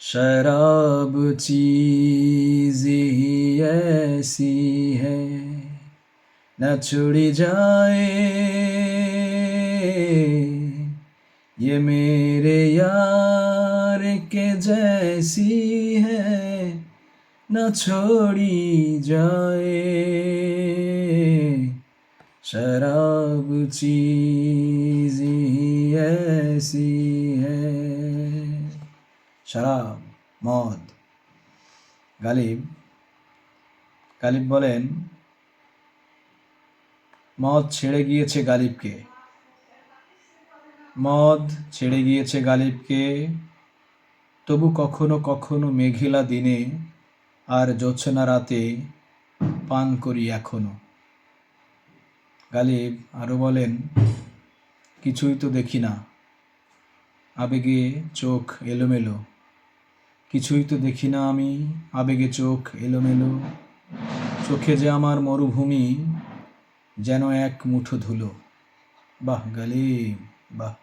शराब चीज़ ही ऐसी है न छोड़ी जाए, ये मेरे यार के जैसी है न छोड़ी जाए। शराब चीज़ ही ऐसी है। शराब মদ। গালিব বলেন, মদ ছেড়ে গিয়েছে গালিবকে, মদ ছেড়ে গিয়েছে গালিবকে, তবু কখনো কখনো মেঘলা দিনে আর জ্যোৎস্না রাতে পান করি এখনো। গালিব আরও বলেন, কিছুই তো দেখি না, আবেগে চোখ এলোমেলো, কিছুই তো দেখি না আমি, আবেগে চোখ এলোমেলো, চোখে যে আমার মরুভূমি, যেন এক মুঠো ধুলো। বাহ গালিব, বাহ।